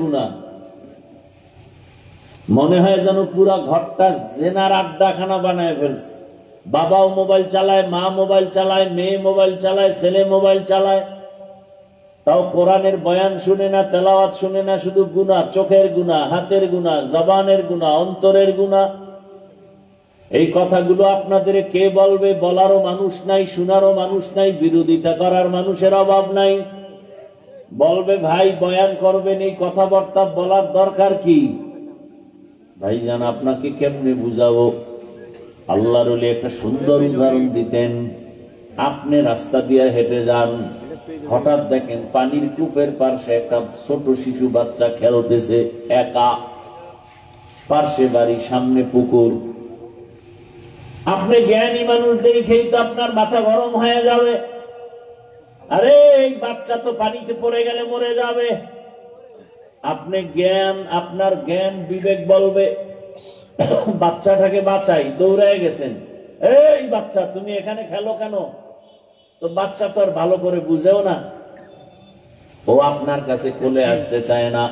গুনাহ, মনে হয় যেন পুরা ঘরটা জেনার আড্ডাখানা বানায় ফেলছে। বাবাও মোবাইল চালায়, মা মোবাইল চালায়, মেয়ে মোবাইল চালায়, ছেলে মোবাইল চালায়, তাও কোরআনের বয়ান শুনে না, তেলাওয়াত শুনে না, শুধু গুনাহ, চোখের গুনাহ, হাতের গুনাহ, জবানের গুনাহ, অন্তরের গুনাহ। এই কথাগুলো আপনাদের কে বলবে? বলারও মানুষ নাই, শোনারও মানুষ নাই, বিরোধিতা করার মানুষের অভাব নাই। বলবে ভাই বয়ান করবেন, এই কথাবার্তা বলার দরকার কি? ভাইজান আপনাকে কেমনে বুঝাবো? আল্লাহর ওলি একটা সুন্দর উদাহরণ দিতেন। আপনি রাস্তা দিয়ে হেঁটে যান, হঠাৎ দেখেন পানির কূপের পাশে একটা ছোট শিশু বাচ্চা খেলতেছে একা, পাশে বাড়ি, সামনে পুকুর। আপনি জ্ঞানী মানুষ দেখেই তো আপনার মাথা গরম হয়ে যাবে, আরে এই বাচ্চা তো পানিতে পড়ে গেলে মরে যাবে। আপনার জ্ঞান বিবেক বলবে বাচ্চাটাকে বাঁচাই, দৌড়ায় গেছেন, এই বাচ্চা তুমি এখানে খেলো কেন? তো বাচ্চা তো আর ভালো করে বুঝেও না, ও আপনার কাছে কোলে আসতে চায় না,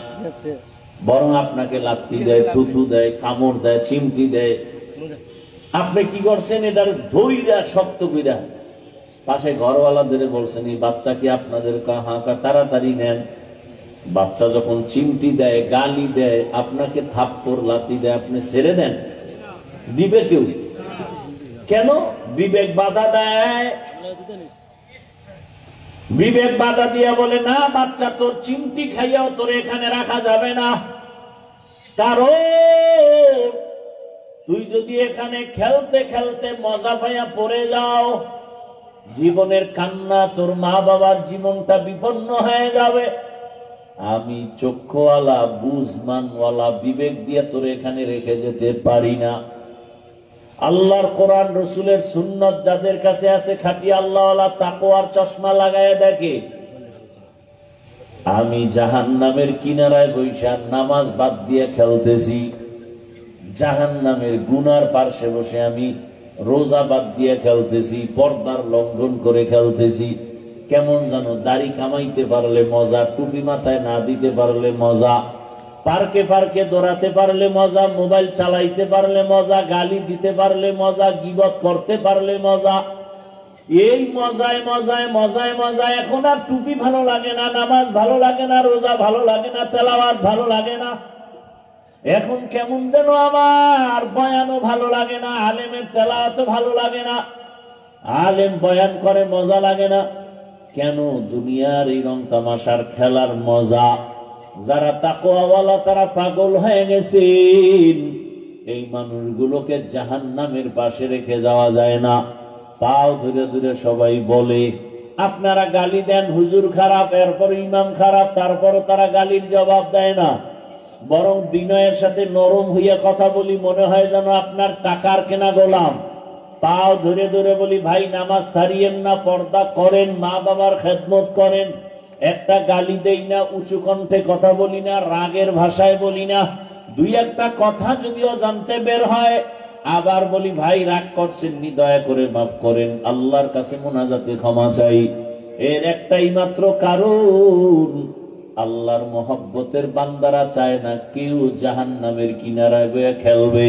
বরং আপনাকে লাথি দেয়, থুথু দেয়, কামড় দেয়, চিমটি দেয়। আপনি কি করছেন? এটার ধৈর্য শক্ত কইরা পাশে ঘরওয়ালাদের বলছেন, এই বাচ্চা কি আপনাদের? তাড়াতাড়ি নেন। বাচ্চা যখন চিমটি দেয়, গালি দেয়, আপনাকে থাপ্পড় লাথি দেয়, আপনি ছেড়ে দেন? দিবে কেউ? কেন? বিবেক বাধা দেয়। বিবেক বাধা দিয়া বলে না, বাচ্চা তোর চিমটি খাইয়াও তোর এখানে রাখা যাবে না, কারণ তুই যদি এখানে খেলতে খেলতে মজা পাইয়া পড়ে যাও, জীবনের কান্না, তোর মা বাবার জীবনটা বিপন্ন হয়ে যাবে। আমি চক্ষুওয়ালা, বুঝমানওয়ালা, বিবেক দিয়ে তোর এখানে রেখে যেতে পারি না। আল্লাহর কোরআন, রসুলের সুন্নত যাদের কাছে আছে, খাঁটি আল্লাহওয়ালা, তাকওয়ার চশমা লাগায় দেখে, আমি জাহান্নামের কিনারায় বৈশা নামাজ বাদ দিয়ে খেলতেছি, জাহান্নামের গুনার পার্শ্বে বসে আমি রোজা বাদ দিয়ে খেলতেছি, পর্দার লঙ্ঘন করে খেলতেছি। কেমন জানো? দাড়ি কামাইতে পারলে মজা, টুপি মাথায় না দিতে পারলে মজা, পার্কে পার্কে দৌড়াতে পারলে মজা, মোবাইল চালাইতে পারলে মজা, গালি দিতে পারলে মজা, গীবত করতে পারলে মজা। এই মজায় মজায় মজায় মজায় এখন আর টুপি ভালো লাগে না, নামাজ ভালো লাগে না, রোজা ভালো লাগে না, তেলাওয়াত ভালো লাগে না। এখন কেমন যেন আমার বয়ানও ভালো লাগে না, আলেমের তেলাওয়াতও ভালো লাগে না, আলেম বয়ান করে মজা লাগে না। কেন? দুনিয়ার এই রং তামাশার খেলার মজা। যারা তাকওয়াওয়ালা তারা পাগল হয়ে গেছেন। এই মানুষগুলোকে জাহান্নামের পাশে রেখে যাওয়া যায় না। পাও ধরে ধরে সবাই বলে, আপনারা গালি দেন হুজুর খারাপ, এরপর ইমাম খারাপ, তারপরও তারা গালির জবাব দেয় না, বরং বিনয়ের সাথে নরম হইয়া কথা বলি, মনে হয় যেন আপনার টাকার কেনা গোলাম। পাও ধরে ধরে বলি, ভাই নামাজ ছাড়িয়েন না, পর্দা করেন, মা বাবার খেদমত করেন। একটা গালি দেই না, উঁচু কণ্ঠে কথা বলি না, রাগের ভাষায় বলি না, দুই একটা কথা যদিও জানতে বের হয়, আবার বলি ভাই রাগ করছেন নি, দয়া করে মাফ করেন, আল্লাহর কাছে মুনাজাতে ক্ষমা চাই। এর একটাই মাত্র কারণ, আল্লাহর মহব্বতের বান্দারা চায় না কেউ জাহান্নামের কিনারায় বয়ে খেলবে।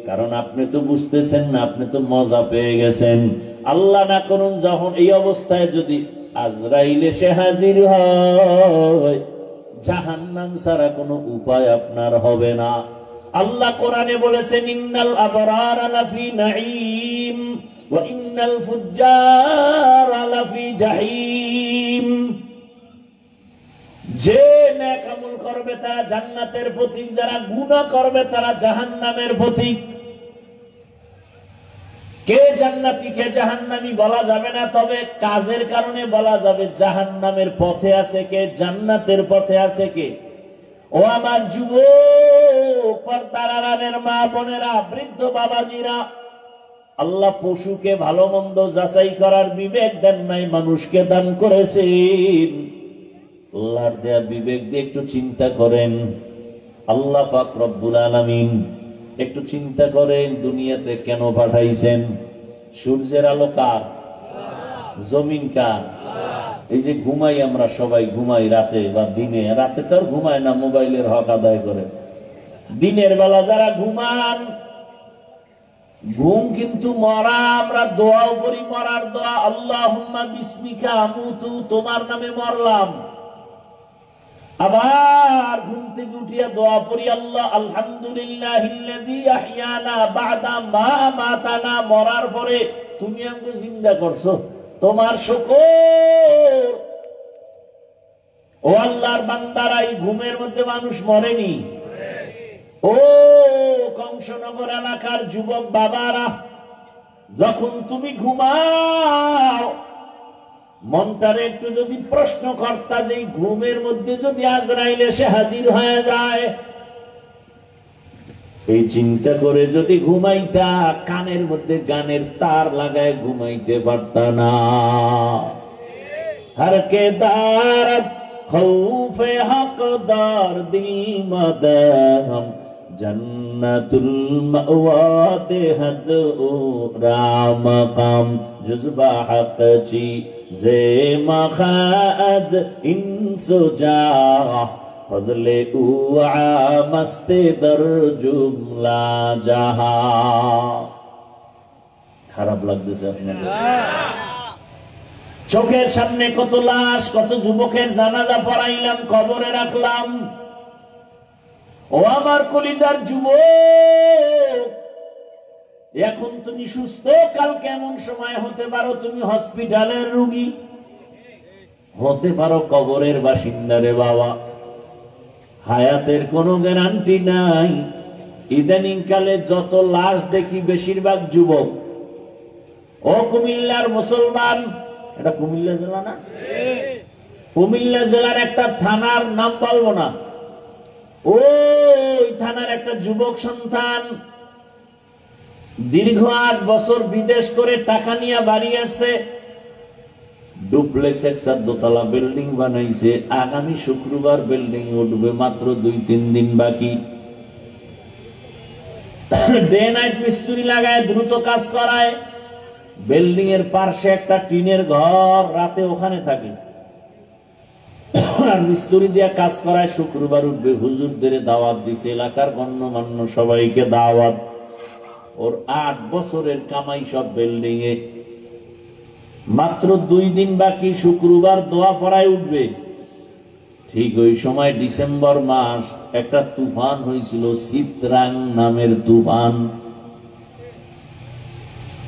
কারণ আপনি তো বুঝতেছেন না, আপনি তো মজা পেয়ে গেছেন। আল্লাহ না করুন যখন এই অবস্থায় যদি আজরাইল এসে হাজির হয়, জাহান্নাম ছাড়া কোনো উপায় আপনার হবে না। আল্লাহ কোরআনে বলেছেন, ইন্নাল আবরারা লাফি নাঈম ওয়া ইন্নাল ফুজ্জারা লাফি জাহিম। যে নেক আমল করবে তারা জান্নাতের পথিক, যারা গুনাহ করবে তারা জাহান্নামের পথিক। কে জান্নাতি কে জাহান্নামী বলা যাবে না, তবে কাজের কারণে বলা যাবে জাহান্নামের পথে আছে কে, জান্নাতের পথে আছে কে। ও আমার যুবক, পর্দার আড়ালের মা বোনেরা, বৃদ্ধ বাবাজিরা, আল্লাহ পশুকে ভালো মন্দ যাচাই করার বিবেক দেন নাই, মানুষকে দান করেছেন। আল্লাহর দেয়া বিবেক দিয়ে একটু চিন্তা করেন। আল্লাহ পাক রব্বুল আলামিন একটু চিন্তা করেন, দুনিয়াতে কেন পাঠাইছেন? সূর্যের আলো কার? জমিন কার? এই যে ঘুমাই, আমরা সবাই ঘুমাই রাতে বা দিনে, রাতে তো আর ঘুমায় না, মোবাইলের হক আদায় করে। দিনের বেলা যারা ঘুমান, ঘুম কিন্তু মরা। আমরা দোয়াও করি, মরার দোয়া, আল্লাহুম্মা বিসমিকা আমুতু, তোমার নামে মরলাম। আবার ঘুম থেকে উঠিয়া দোয়া করি, আল্লাহ আলহামদুলিল্লাহিল্লাযী আহইয়ানা বা'দা মা আমাতানা, মরার পরে তুমি আমাকে জিন্দা করছো, তোমার শুকর। ও আল্লাহর বান্দারা, এই ঘুমের মধ্যে মানুষ মরেনি। ও কংসনগর এলাকার যুবক বাবারা, যখন তুমি ঘুমাও, মনটারে একটু যদি প্রশ্ন করতা যে ঘুমের মধ্যে যদি আজরাইল এসে হাজির হয়ে যায়, এই চিন্তা করে যদি ঘুমাইতা, কানের মধ্যে গানের তার লাগায় ঘুমাইতে পারতা না। হর কে দারত খৌফে হকদার দিল মদহম, জন্নতুল মাওয়া দেহদ ও রাম কাম, জুজবা হক চি জে মখাজ ইনসুজা, ফজলে উআ মস্তে দর জুমলা জাহা। খারাপ লাগতেছে আপনাদের? চোখের সামনে কত লাশ, কত যুবকের জানাজা পড়াইলাম, কবরে রাখলাম। ও আমার কলিজার যুবক, এখন তুমি সুস্থ, কালকে এমন সময় হতে পারো তুমি হসপিটালের রোগী, হতে পারো কবরের বাসিন্দা। রে বাবা, হায়াতের কোনো গ্যারান্টি নাই। ইদানিং কালে যত লাশ দেখি বেশিরভাগ যুবক। ও কুমিল্লার মুসলমান, এটা কুমিল্লা জেলা না? কুমিল্লা জেলার একটা থানার নাম বলবো না, ওই থানার একটা যুবক সন্তান দীর্ঘ 8 বছর বিদেশ করে টাকা নিয়ে বাড়ি আসছে, ডুপ্লেক্স একটা দোতলা বিল্ডিং বানাইছে। আগামী শুক্রবার বিল্ডিং উঠবে, মাত্র 2-3 দিন বাকি। ডে নাইট মিস্ত্রি লাগায়, দ্রুত কাজ করায়। বিল্ডিং এর পাশে একটা টিনের ঘর, রাতে ওখানে থাকে আর মিস্ত্রি দিয়া কাজ করায়। শুক্রবার উঠবে, হুজুরদের দাওয়াত দিছে, এলাকার গণ্যমান্য সবাইকে দাওয়াত। ওর 8 বছরের কামাই সব বিল্ডিং এ। মাত্র 2 দিন বাকি, শুক্রবার দোয়া পড়ায় উঠবে। ঠিক ওই সময় ডিসেম্বর মাস, একটা তুফান হয়েছিল, চিত্রাং নামের তুফান।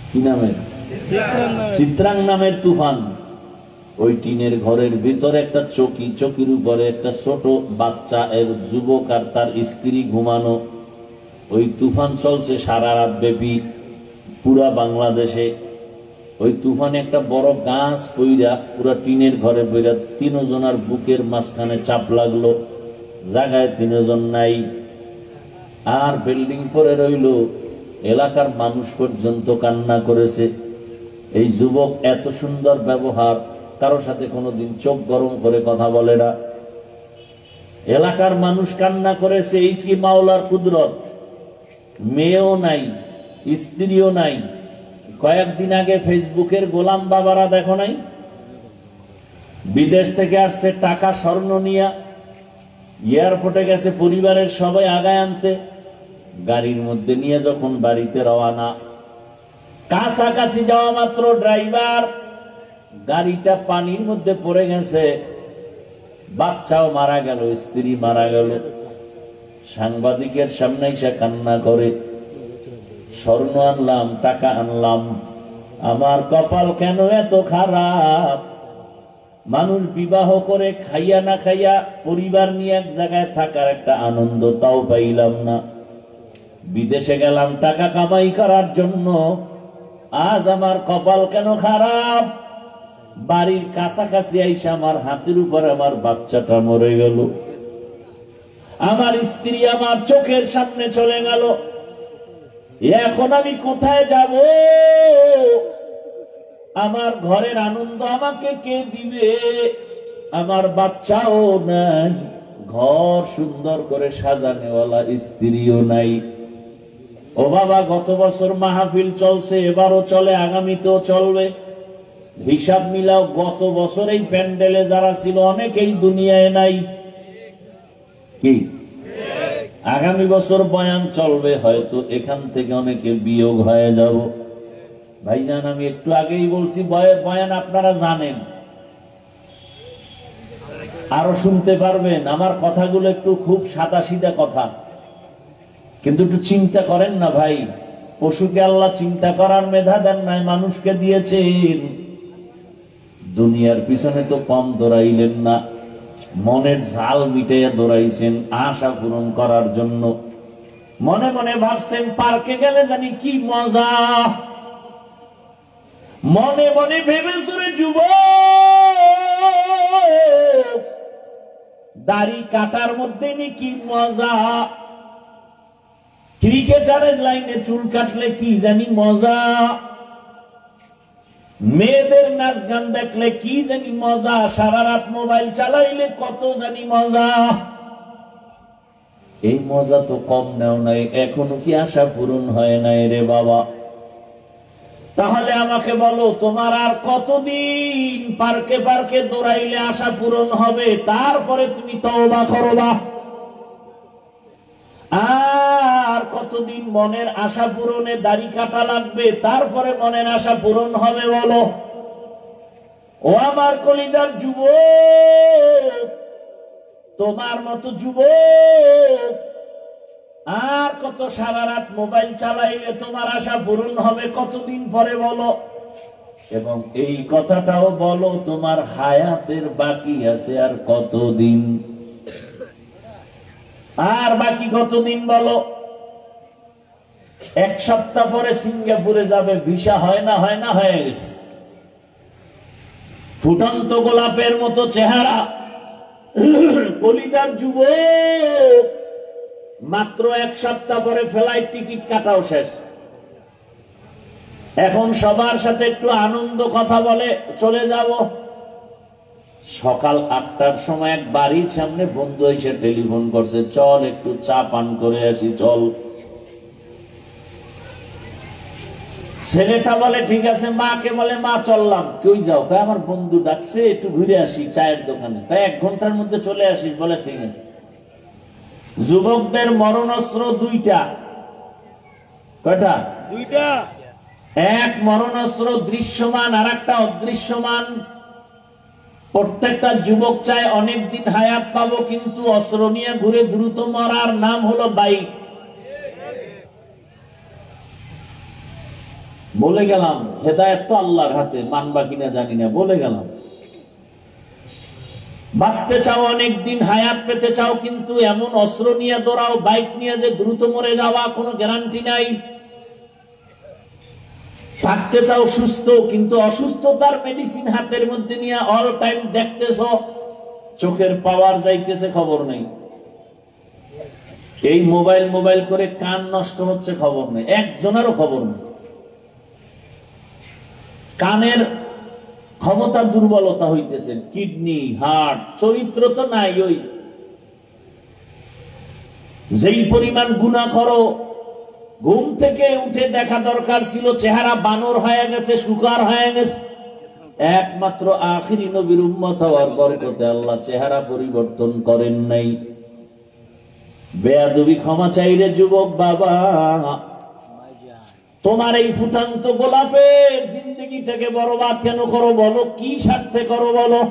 কি নামের? চিত্রাং নামের তুফান। ওই টিনের ঘরের ভিতরে একটা চৌকি, চৌকির উপরে একটা ছোট বাচ্চা, এর যুবক আর তার স্ত্রী ঘুমানো। ওই তুফান চলছে সারা রাত ব্যাপী পুরা বাংলাদেশে। ওই তুফানে একটা বড় গাছ পইরা পুরা টিনের ঘরে পইরা 3 জনের বুকের মাঝখানে চাপ লাগলো, জায়গায় 3 জন নাই। আর বিল্ডিং পরে রইল, এলাকার মানুষ পর্যন্ত কান্না করেছে। এই যুবক এত সুন্দর ব্যবহার, কারোর সাথে কোনোদিন চোখ গরম করে কথা বলে না। এলাকার মানুষ কান্না করেছে। এই কি মাওলার কুদরত! মেয়েও নাই, স্ত্রীও নাই। কয়েকদিন আগে ফেসবুকের গোলাম বাবারা দেখো নাই, বিদেশ থেকে আসছে টাকা স্বর্ণ নিয়া, এয়ারপোর্টে গেছে পরিবারের সবাই আগায় আনতে। গাড়ির মধ্যে নিয়ে যখন বাড়িতে রওনা, কাছাকাছি যাওয়া মাত্র ড্রাইভার, গাড়িটা পানির মধ্যে পড়ে গেছে, বাচ্চাও মারা গেল, স্ত্রী মারা গেল। সাংবাদিকের সামনে এসে কান্না করে, স্বর্ণ আনলাম, টাকা আনলাম, আমার কপাল কেন এত খারাপ। মানুষ বিবাহ করে খাইয়া না খাইয়া পরিবার নিয়ে এক জায়গায় থাকার একটা আনন্দ তাও পাইলাম না। বিদেশে গেলাম টাকা কামাই করার জন্য, আজ আমার কপাল কেন খারাপ। বাড়ির কাছাকাছি আইসা আমার হাতের উপর আমার বাচ্চাটা মরে গেল, আমার স্ত্রী আমার চোখের সামনে চলে গেল। এখন আমি কোথায় যাব? আমার ঘরের আনন্দ আমাকে কে দিবে? আমার বাচ্চাও নাই, ঘর সুন্দর করে সাজানেওয়ালা স্ত্রীও নাই। ও বাবা, গত বছর মাহফিল চলছে, এবারও চলে, আগামীতেও চলবে। হিসাব মিলাও, গত বছর এই প্যান্ডেলে যারা ছিল অনেকেই দুনিয়ায় নাই। কি আগামী বছর বয়ান চলবে, হয়তো এখান থেকে অনেকে বিয়োগ হয়ে যাব। ভাইজান, আমি একটু আগেই বলছি বয়ান আপনারা জানেন, আরো শুনতে পারবেন। আমার কথাগুলো একটু খুব সাদাসিধা কথা, কিন্তু একটু চিন্তা করেন না ভাই। পশুকে আল্লাহ চিন্তা করার মেধা দেন নাই, মানুষকে দিয়েছেন। দুনিয়ার পিছনে তো কম দৌড়াইলেন না, মনের ঝাল মিটাইয়া দৌড়াইছেন আশা পূরণ করার জন্য। মনে মনে ভাবছেন পার্কে গেলে জানি কি মজা, মনে মনে ভেবেছেন যুবক দাড়ি কাটার মধ্যে নি কি মজা, ক্রিকেটারের লাইনে চুল কাটলে কি জানি মজা, মেয়েদের নাচ গান দেখলে কি জানি মজা, সারা রাত মোবাইল চালাইলে কত জানি মজা। এই মজা তো কম নেও নাই, এখনো কি আশা পূরণ হয় নাই রে বাবা? তাহলে আমাকে বলো, তোমার আর কতদিন পার্কে পার্কে দৌড়াইলে আশা পূরণ হবে? তারপরে তুমি তওবা করবা। আর কতদিন মনের আশা পূরণে দাড়ি কাটা লাগবে? তারপরে মনের আশা পূরণ হবে বলো? ও আমার কলিজার যুবক, তোমার মতো যুবক আর কত সারা রাত মোবাইল চালাইলে তোমার আশা পূরণ হবে কতদিন পরে বলো? এবং এই কথাটাও বলো, তোমার হায়াতের বাকি আছে আর কতদিন? আর বাকি কতদিন বলো? এক সপ্তাহ পরে সিঙ্গাপুরে যাবে, ভিসা হয় না হয়ে গেছে। ফুটন্ত গোলাপের মতো চেহারা, কলিজার যুবক, মাত্র এক সপ্তাহ পরে ফ্লাইট টিকিট কাটাও শেষ। এখন সবার সাথে একটু আনন্দ কথা বলে চলে যাব। সকাল 8টার সময় এক বাড়ির সামনে বন্ধু এসে টেলিফোন করছে, চল একটু চা পান করে আসি, চল। ছেলেটা বলে ঠিক আছে, মাকে বলে মা চললাম। কই যাও? আমার বন্ধু ডাকছে, একটু ঘুরে আসি চায়ের দোকানে। 1 ঘন্টার মধ্যে চলে আসিস। বলে ঠিক আছে। যুবকদের মরণাস্ত্র 2টা। কয়টা? 2টা। এক মরণাস্ত্র দৃশ্যমান, আর একটা অদৃশ্যমান। প্রত্যেকটা যুবক চায় অনেকদিন হায়াত পাবো, কিন্তু অস্ত্র নিয়ে ঘুরে দ্রুত মরার নাম হলো বাইক। বলে গেলাম, হেদায়েত তো আল্লাহর হাতে, মানবা কিনা জানি না, বলে গেলাম। বাঁচতে চাও, অনেকদিন হায়াত পেতে চাও, কিন্তু এমন অস্ত্র নিয়ে দৌড়াও, বাইক নিয়ে যে দ্রুত মরে যাওয়া কোনো গ্যারান্টি নাই। থাকতে চাও সুস্থ, কিন্তু অসুস্থতার মেডিসিন হাতের মধ্যে নিয়ে অল টাইম দেখতেছ, চোখের পাওয়ার যাইতেছে, খবর নেই। এই মোবাইল করে কান নষ্ট হচ্ছে, খবর নেই, একজনেরও খবর নেই। কানের ক্ষমতা দুর্বলতা হইতেছে, কিডনি, হার্ট, চরিত্র তো নাই। ওই যেই পরিমাণ গুনাহ করো, ঘুম থেকে উঠে দেখা দরকার ছিল চেহারা বানর হয়ে গেছে, শুকার হয়ে গেছে। একমাত্র আখিরি নবীর উম্মত হওয়ার বরকতে আল্লাহ চেহারা পরিবর্তন করেন নাই। বেয়াদবি ক্ষমা চাইরে যুবক বাবা, তোমার এই ফুটান্ত গোলাপের জিন্দগিটাকে বরবাদ কেন করো বলো? কি স্বার্থে করো বলো?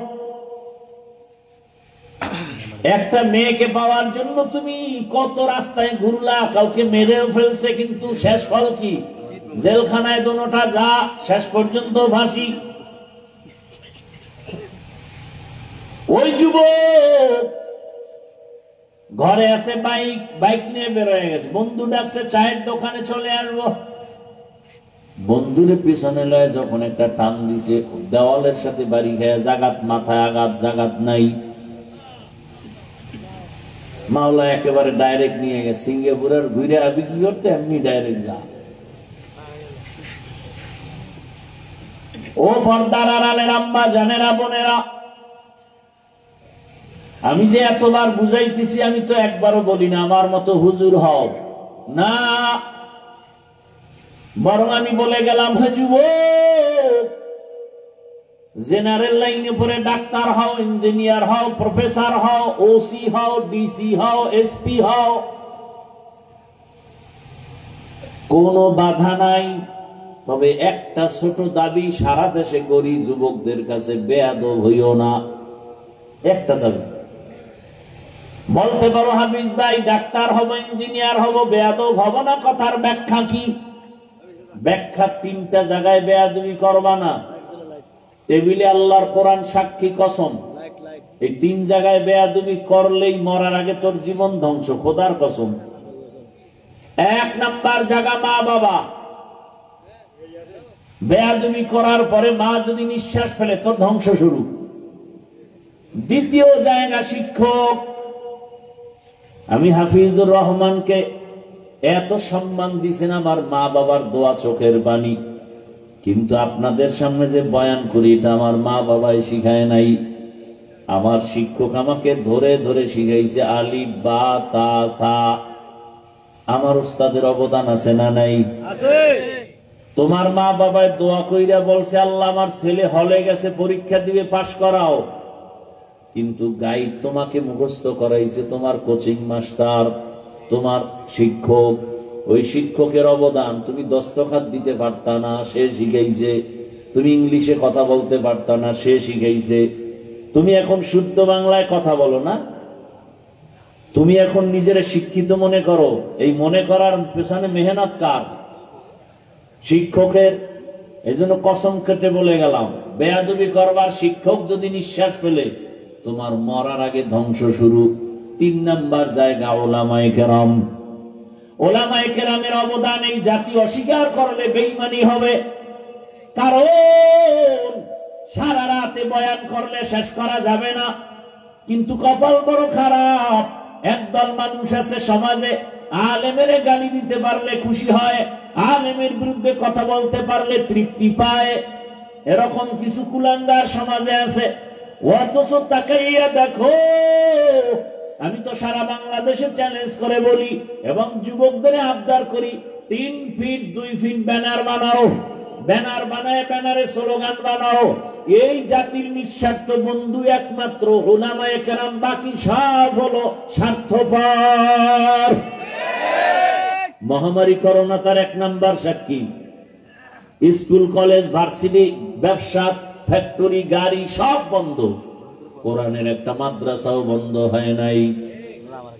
একটা মেয়েকে পাওয়ার জন্য তুমি কত রাস্তায় ঘুরলা, কাউকে মেরেও ফেলছে, কিন্তু শেষ ফল কি? জেলখানায় দোনোটা যা, শেষ পর্যন্ত ফাঁসি। ওই যুবক ঘরে আছে, বাইক নিয়ে বের হয়ে গেছে, বন্ধু ডাকছে চায়ের দোকানে চলে আসবো। বন্ধুরে পিছনে লয়ে যখন একটা টান দিছে, দেওয়ালের সাথে বাড়ি খেয়ে জাগাত, মাথায় আঘাত, জাগাত নাই। মাওলা একেবারে ডাইরেক্ট নিয়ে গেছে সিঙ্গাপুরের, ঘুরে আবি কি করতে, এমনি ডাইরেক্ট যা। ও পর্দার আড়ালের আম্মা জানেরা, বোনেরা, আমি যে এতবার বুঝাইতেছি, আমি তো একবারও বলি না আমার মতো হুজুর হও না, বরং আমি বলে গেলাম, হে যুবক, জেনারেল লাইনে পড়ে ডাক্তার হও, ইঞ্জিনিয়ার হও, প্রফেসর হও, ওসি হও, ডিসি হও, এসপি হও, কোনো বাধা নাই। তবে একটা ছোট দাবি সারা দেশে করি, যুবকদের কাছে বেয়াদব হইও না। একটা দাবি বলতে পারো হাফিজ ভাই ডাক্তার হব, ইঞ্জিনিয়ার হব, বেয়াদব হব না, কথার ব্যাখ্যা কি? ব্যাখ্যা তিনটা জায়গায় বেয়াদবি করবা না। টেবিলে আল্লাহর কোরআন সাক্ষী কসম, এই তিন জায়গায় বেয়াদবি করলেই মরার আগে তোর জীবন ধ্বংস, খোদার কসম। এক নাম্বার জায়গা মা বাবা, বেয়াদবি করার পরে মা যদি নিঃশ্বাস ফেলে তোর ধ্বংস শুরু। দ্বিতীয় জায়গা শিক্ষক। আমি হাফিজুর রহমানকে এত সম্মান দিছেন, আমার মা বাবার দোয়া, চোখের বাণী, কিন্তু আপনাদের সামনে যে বয়ান করি এটা আমার মা বাবাই শিখায় নাই। আমার শিক্ষক আমাকে ধরে ধরে শিখাইছে আলিফ বা তা সা। আমার উস্তাদের অবদান আছে না নাই? তোমার মা বাবায় দোয়া কইরা বলছে আল্লাহ আমার ছেলে হলে গেছে, পরীক্ষা দিবে, পাশ করাও, কিন্তু গাইড তোমাকে মুখস্থ করাইছে তোমার কোচিং মাস্টার, তোমার শিক্ষক। ওই শিক্ষকের অবদান, তুমি দস্তখত দিতে পারতা না, সে শিখাইছে। তুমি ইংলিশে কথা বলতে পারতা না, সে শিখাইছে। তুমি এখন শুদ্ধ বাংলায় কথা বলো না, তুমি এখন নিজের শিক্ষিত মনে করো। এই মনে করার পেছনে মেহনত কার? শিক্ষকের। এই জন্য কসম কেটে বলে গেলাম, বেয়াদবি করবার শিক্ষক যদি নিঃশ্বাস ফেলে তোমার মরার আগে ধ্বংস শুরু। তিন নাম্বার জায়গা ওলামায়ে কেরাম। ওলামায়ে কেরামের অবদান এই জাতি অস্বীকার করলে বেঈমানি হবে। কারণ সারা রাতে বয়ান করলে শেষ করা যাবে না, কিন্তু কপাল বড় খারাপ। একদল মানুষ আছে সমাজে, আলেমের গালি দিতে পারলে খুশি হয়, আলেমের বিরুদ্ধে কথা বলতে পারলে তৃপ্তি পায়। এরকম কিছু কুলাঙ্গার সমাজে আছে। অথচ তাকাইয়া দেখো, আমি তো সারা বাংলাদেশে চ্যালেঞ্জ করে বলি এবং যুবকদের আবদার করি, 3 ফিট 2 ফিট ব্যানার বানাও, ব্যানার বানায় ব্যানারে স্লোগান বানাও, এই জাতির নিঃস্বার্থ বন্ধু একমাত্র উলামায়ে কেরাম, বাকি সব হলো স্বার্থপর। মহামারী করোনা তার 1 নাম্বার সাক্ষী। স্কুল, কলেজ, ভার্সিটি, ব্যবসা, ফ্যাক্টরি, গাড়ি সব বন্ধ। কোরআনের একটা মাদ্রাসাও বন্ধ হয় নাই।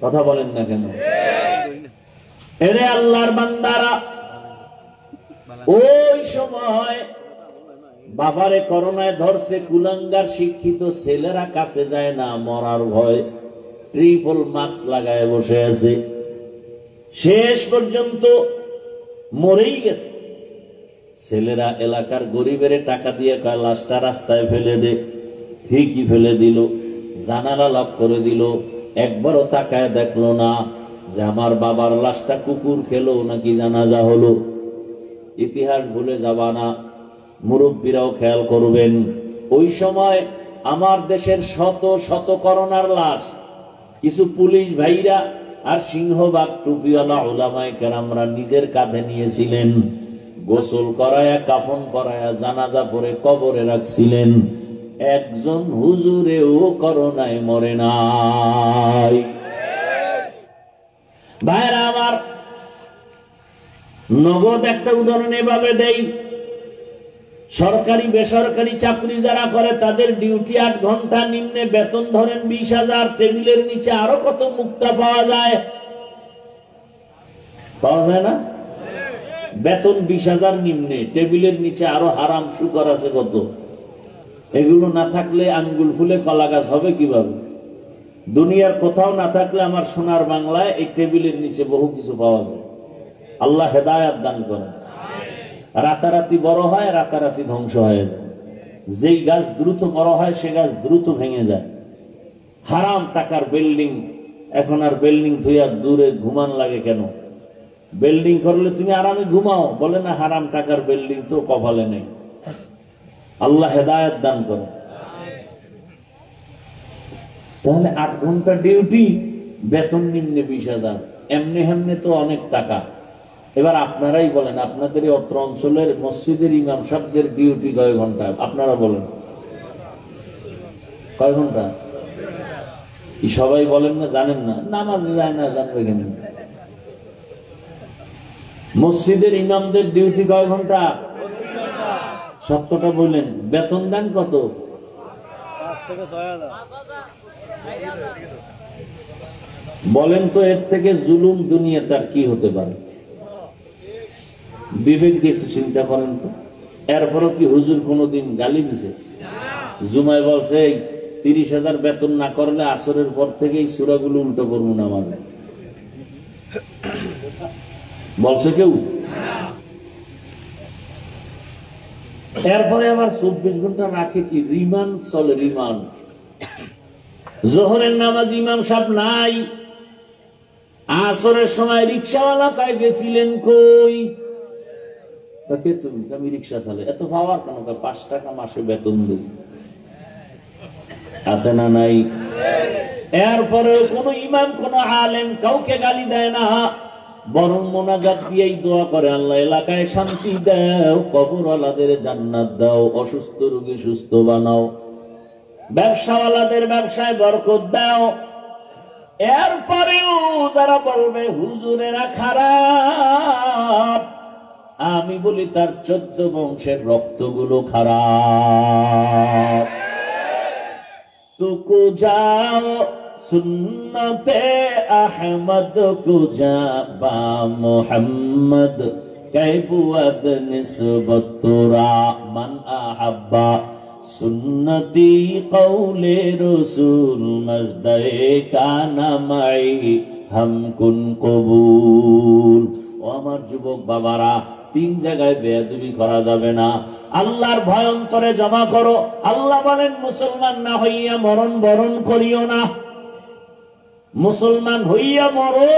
কথা বলেন না কেন? এরে আল্লাহর বান্দারা, ওই সময় বাবারে করোনায় ধরছে, কুলাঙ্গার শিক্ষিত ছেলেরা কাছে যায় না, মরার ভয়, ট্রিপল মাস্ক লাগায় বসে আছে। শেষ পর্যন্ত মরেই গেছে। ছেলেরা এলাকার গরিবের টাকা দিয়ে কয় লাশটা রাস্তায় ফেলে দে। ঠিকই ফেলে দিল, জানালা লক করে দিল। একবারও তাকায় দেখলো না যে আমার বাবার লাশটা কুকুর খেলো নাকি জানাজা হলো। ইতিহাস ভুলে যাবা না, মুরব্বীরাও খেয়াল করবেন। ওই সময় আমার দেশের শত শত করোনার লাশ কিছু পুলিশ ভাইরা আর সিংহবাগ টুপিওয়ালা উলামায়ে কেরামরা নিজের কাঁধে নিয়েছিলেন। গোসল করায়া, কাফন পরায়া, জানাজা পরে কবরে রাখছিলেন। একজন হুজুরেও করোনায় মরে নাই। ভাইরা আমার, নগদ একটা উদাহরণ এভাবে দেই। সরকারি বেসরকারি চাকরি যারা করে তাদের ডিউটি 8 ঘন্টা, নিম্নে বেতন ধরেন 20,000। টেবিলের নিচে আরো কত মুক্তা পাওয়া যায়, পাওয়া যায় না? বেতন 20,000 নিম্নে, টেবিলের নিচে আরো হারাম শুকর আছে কত। এগুলো না থাকলে আঙ্গুল ফুলে কলা গাছ হবে কিভাবে? দুনিয়ার কোথাও না থাকলে আমার সোনার বাংলায় এই টেবিলের নিচে বহু কিছু পাওয়া যায়। আল্লাহ হেদায়াত দান করেন। রাতারাতি বড় হয়, রাতারাতি ধ্বংস হয়ে যায়। যেই গাছ দ্রুত বড় হয় সে গাছ দ্রুত ভেঙে যায়। হারাম টাকার বিল্ডিং, এখন আর বিল্ডিং ধুইয়া দূরে ঘুমান লাগে কেন? বিল্ডিং করলে তুমি আরামে ঘুমাও, বলে না হারাম টাকার বিল্ডিং তো কপালে নেই। আল্লাহ হেদায়াত দান করে। তাহলে 8 ঘন্টা ডিউটি, বেতন নিম্নে 20,000, এমনি হেমনে তো অনেক টাকা। এবার আপনারাই বলেন, আপনাদের অত্র অঞ্চলের মসজিদের ইমাম সাহেবদের ডিউটি কয় ঘন্টা? আপনারা বলেন। কয় ঘন্টা? কি সবাই বলেন না, জানেন না? নামাজে যায় না, জানবে কেন? মসজিদের ইমামদের ডিউটি কয় ঘন্টা? সত্যটা বললেন। বেতন দেন কত? 5 থেকে 6,000। বলেন তো, এর থেকে জুলুম দুনিয়াতে আর কি হতে পারে? বিবেক দিয়ে একটু চিন্তা করেন তো। এরপরও কি হুজুর কোনোদিন গালি দিছে? জুমায় বলছে 30,000 বেতন না করলে আসরের পর থেকে এই সূরাগুলো উল্টো করবো নামাজে, বলছে কেউ? এরপরে আবার 24 ঘন্টা রাখে কি? রিমান্ড চলে, রিমান্ড। জোহরের নামাজ ইমাম সাহেব নাই, আসরের সময় রিক্সাওয়ালা কয় গেছিলেন কই? কে তুমি? আমি রিক্সা চালে। এত পাওয়ার কেন? 5 টাকা মাসে বেতন দিই। আছে না নাই? এরপরে কোন ইমাম, কোন আলেম কাউকে গালি দেয় না, বরং মোনাজাত দিয়েই দোয়া করে, আল্লাহ এলাকায় শান্তি দাও, কবরওয়ালাদের জান্নাত দাও, অসুস্থ রোগী সুস্থ বানাও, ব্যবসাওয়ালাদের ব্যবসায় বরকত দাও। এরপরেও যারা বলবে হুজুরেরা খারাপ, আমি বলি তার 14 বংশের রক্তগুলো খারাপ। তুকু যাও সুন্নতে আহমদ কুজা বা মুহাম্মদ কাইবুয়াদ নিসবত তুরা মান আহাব্বা সুন্নতি কওলে রাসূল মজদায়ে কানা মাই হামকুন কবুল। ও আমার যুবক বাবারা, 3 জায়গায় বেয়াদবি করা যাবে না। আল্লাহর ভয় অন্তরে জমা করো। আল্লাহ বলেন মুসলমান না হইয়া মরণ বরণ করিও না, মুসলমান হইয়া মরো।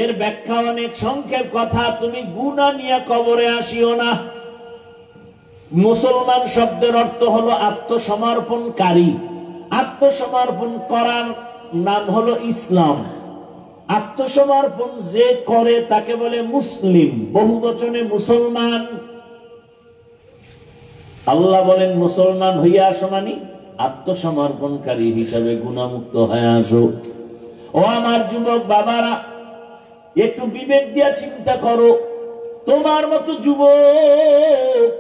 এর ব্যাখ্যা অনেক সংক্ষেপ কথা, তুমি গুনাহ নিয়ে কবরে আসিও না। মুসলমান শব্দের অর্থ হলো আত্মসমর্পণকারী। আত্মসমর্পণ করার নাম হলো ইসলাম। আত্মসমর্পণ যে করে তাকে বলে মুসলিম, বহু বচনে মুসলমান। আল্লাহ বলেন মুসলমান হইয়া আসো, মানে আত্মসমর্পণকারী হিসাবে গুনাহমুক্ত হয়ে আসো। ও আমার যুবক বাবারা, একটু বিবেক দিয়া চিন্তা করো। তোমার মতো যুবক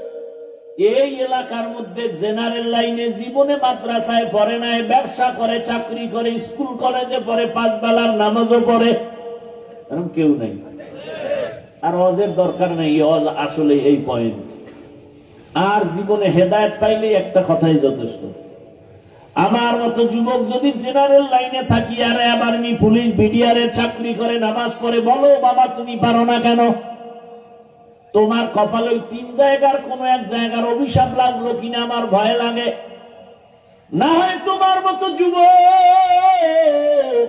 এই এলাকার মধ্যে জেনারেল লাইনে জীবনে মাদ্রাসায় পড়ে নাই, ব্যবসা করে, চাকরি করে, স্কুল কলেজে পড়ে, 5 বেলার নামাজও পড়ে, এরকম কেউ নাই। আর অজের দরকার নেই, অজ আসলে এই পয়েন্ট। আর জীবনে হেদায়েত পাইলেই একটা কথাই যথেষ্ট। আমার মতো যুবক যদি জেনারেল লাইনে থাকি আর আবার পুলিশ বিডিআরে চাকরি করে, নামাজ পড়ে, বলো বাবা তুমি পারো না কেন? তোমার কপালে 3 জায়গার কোন এক জায়গার অভিশাপ লাগলো কিনা আমার ভয় লাগে। না হয় তোমার মতো যুবক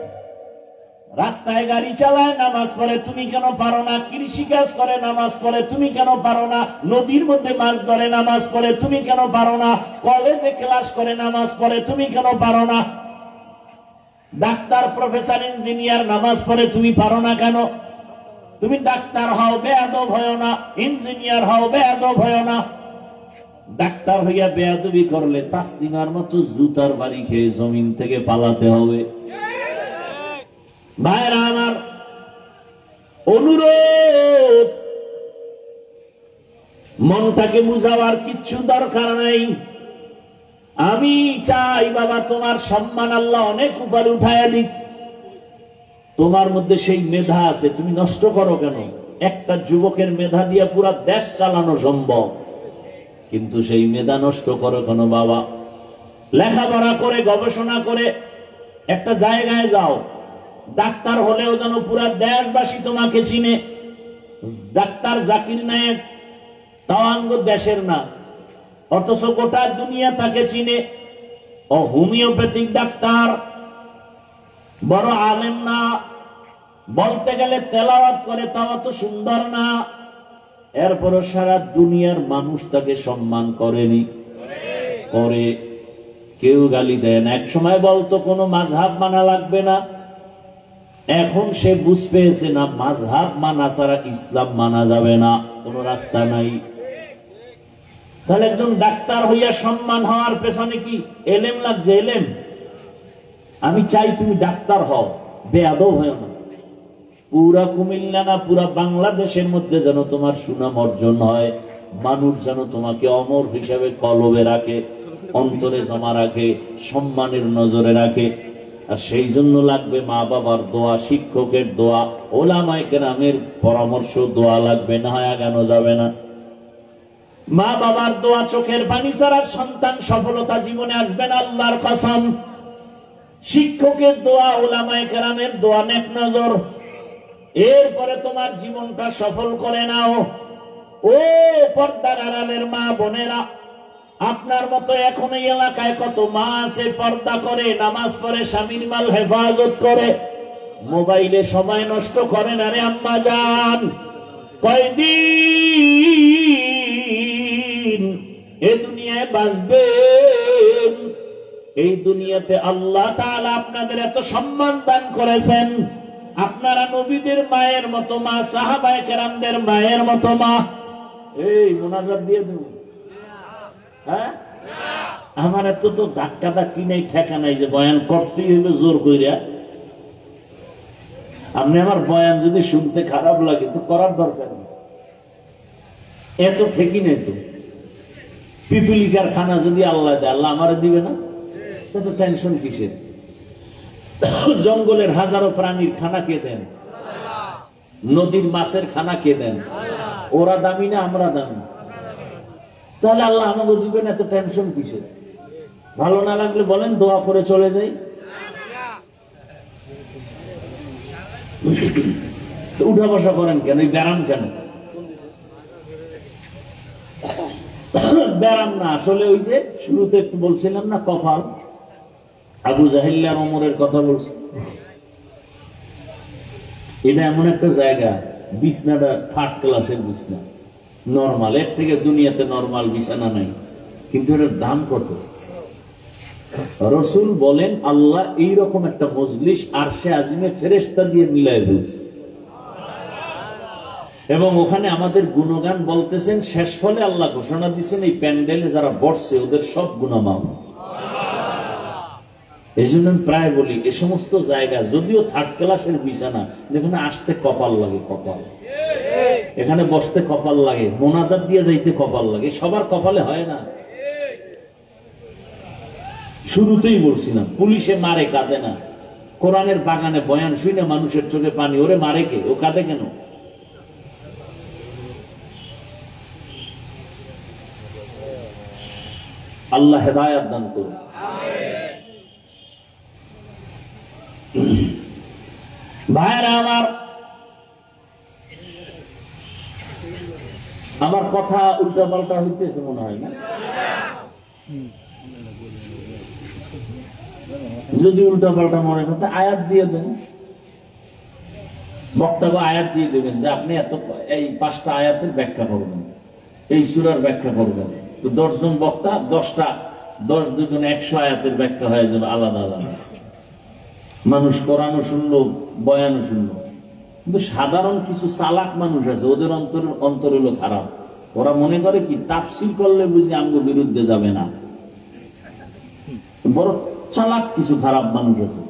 রাস্তায় গাড়ি চালায়, নামাজ পড়ে, তুমি কেন পারো না? কৃষি কাজ করে, নামাজ পড়ে, তুমি কেন পারো না? নদীর মধ্যে মাছ ধরে, নামাজ পড়ে, তুমি কেন পারো না? কলেজে ক্লাস করে, নামাজ পড়ে, তুমি কেন পারো না? ডাক্তার, প্রফেসর, ইঞ্জিনিয়ার নামাজ পড়ে, তুমি পারো না কেন? তুমি ডাক্তার হও, বেয়াদব হয় না। ইঞ্জিনিয়ার হও, বেয়াদব হয় না। ডাক্তার হইয়া বেয়াদবি করলে তাসলিমার মতো জুতার বাড়ি খেয়ে জমিন থেকে পালাতে হবে। ভাইরা আমার, অনুরোধ, মনটাকে বুঝাবার কিচ্ছু দরকার নাই। আমি চাই বাবা তোমার সম্মান আল্লাহ অনেক উপরে উঠায়া দিক। তোমার মধ্যে সেই মেধা আছে, তুমি নষ্ট করো কেন? একটা যুবকের মেধা দিয়ে পুরা দেশ চালানো সম্ভব, কিন্তু সেই মেধা নষ্ট করো কেন বাবা? লেখাপড়া করে, গবেষণা করে একটা জায়গায় যাও, ডাক্তার হলেও যেন পুরা দেশবাসী তোমাকে চিনে। ডাক্তার জাকির নায়েক তাওয়াঙ্গ দেশের না, অথচ গোটা দুনিয়া তাকে চিনে। ও হোমিওপ্যাথিক ডাক্তার, বড় আলেম না, বলতে গেলে তেলাওয়াত করে, তাও অত সুন্দর না, এরপরও সারা দুনিয়ার মানুষ তাকে সম্মান করেনি, করে। কেউ গালি দেয় না। এক সময় বলতো কোনো মাযহাব মানা লাগবে না, এখন সে বুঝ পেয়েছে না, মাযহাব মানা ছাড়া ইসলাম মানা যাবে না, কোনো রাস্তা নাই। তাহলে একজন ডাক্তার হইয়া সম্মান হওয়ার পেছনে কি এলেম লাগছে? এলেম। আমি চাই তুমি ডাক্তার হও, বেয়াদব হয় না। পুরা কুমিল্লা না পুরা বাংলাদেশের মধ্যে যেন তোমার সুনাম অর্জন হয়, মানুষ যেন তোমাকে অমর হিসাবে কলবে রাখে, অন্তরে জমা রাখে, সম্মানের নজরে রাখে। আর সেই জন্য লাগবে মা বাবার দোয়া, শিক্ষকের দোয়া, ওলামায়ে কেরামের পরামর্শ, দোয়া লাগবে, না হয় আগানো যাবে না। মা বাবার দোয়া, চোখের পানি ছাড়া সন্তান সফলতা জীবনে আসবে না, আল্লাহর কসম। শিক্ষকের দোয়া, ওলামায়ে কেরামের দোয়া, নেক নজর, এরপরে তোমার জীবনটা সফল করে নাও। ও পর্দার আড়ালের মা বোনেরা, আপনার মতো এখন এই এলাকায় কত মা আছে পর্দা করে, নামাজ পড়ে, স্বামীর মাল হেফাজত করে, মোবাইলে সময় নষ্ট করে না রে আম্মা জান। কয়দিন এ দুনিয়ায় বাঁচবেন? এই দুনিয়াতে আল্লাহ তাআলা আপনাদের এত সম্মান দান করেছেন, আপনারা নবীদের মায়ের মতো মা, সাহাবায়ে কেরামদের মায়ের মতো মা। এই মুনাজাত দিয়ে দেব, হ্যাঁ? আমার এত তো ধাক্কা ধাক্কি নেই, ঠেকা নাই যে বয়ান করতেই হইবে জোর কইরা। আপনি আমার বয়ান যদি শুনতে খারাপ লাগে তো করার দরকার নেই, এত ঠেকি নেই তো। পিপিলিকার খানা যদি আল্লাহ দেয়, আল্লাহ আমারে দিবে না? তত টেনশন কিসের? জঙ্গলের হাজারো প্রাণীর খানা কে দেন? নদীর মাছের খানা কে দেন? ওরা দামি না আমরা দামি? তাহলে আল্লাহ আমাকে দিবেন, এত টেনশন কিসের? ভালো না লাগলে বলেন, দোয়া করে চলে যাই। উঠা বসা করেন কেন? ব্যারাম কেন? ব্যারাম না, আসলে ওই যে শুরুতে একটু বলছিলাম না, কপাল। আবু জাহেল আর ওমরের কথা বলছি। এটা এমন একটা জায়গা, বিছনাটা থার্ড ক্লাসের বিছনা, নরমাল, এর থেকে দুনিয়াতে নরমাল বিছানা নাই, কিন্তু এটার দাম কত? রাসূল বলেন আল্লাহ এইরকম একটা মজলিস আরশে আজিমে ফেরেশতা দিয়ে মিলাই দিয়েছে, এবং ওখানে আমাদের গুণগান বলতেছেন। শেষ ফলে আল্লাহ ঘোষণা দিচ্ছেন এই প্যান্ডেলে যারা বসছে ওদের সব গুনাহ মাফ। এই জন্য প্রায় বলি, এ সমস্ত জায়গা যদিও থার্ড ক্লাসের বিছানা, যেখানে আসতে কপাল লাগে, কপাল, এখানে বসতে কপাল লাগে, মোনাজাত দিয়ে যাইতে কপাল লাগে, সবার কপালে হয় না। শুরুতেই বলছিলাম, পুলিশে মারে কাঁদে না, কোরআনের বাগানে বয়ান শুনে মানুষের চোখে পানি, ওরে মারে কে? ও কাঁদে কেন? আল্লাহ হেদায়াত দান করুন। ভাইরা আমার কথা উল্টা পাল্টা হইতেছে মনে হয় না? যদি উল্টা পাল্টা মনে করতে আয়াত দিয়ে দেন, বক্তব্য আয়াত দিয়ে দেবেন যে আপনি এত এই 5টা আয়াতের ব্যাখ্যা করবেন, এই সূরার ব্যাখ্যা করবেন। তো 10 জন বক্তা 10টা, 10 দুগুণ 100 আয়াতের ব্যাখ্যা হয়ে যাবে আলাদা আলাদা। মানুষ কোরআনও শুনলো, বয়ানও শুনলো। কিন্তু সাধারণ কিছু চালাক মানুষ আছে, ওদের অন্তর হলো খারাপ। ওরা মনে করে কি তাফসীর করলে বুঝি আমগো বিরুদ্ধে যাবে না। বড় চালাক কিছু খারাপ মানুষ আছে,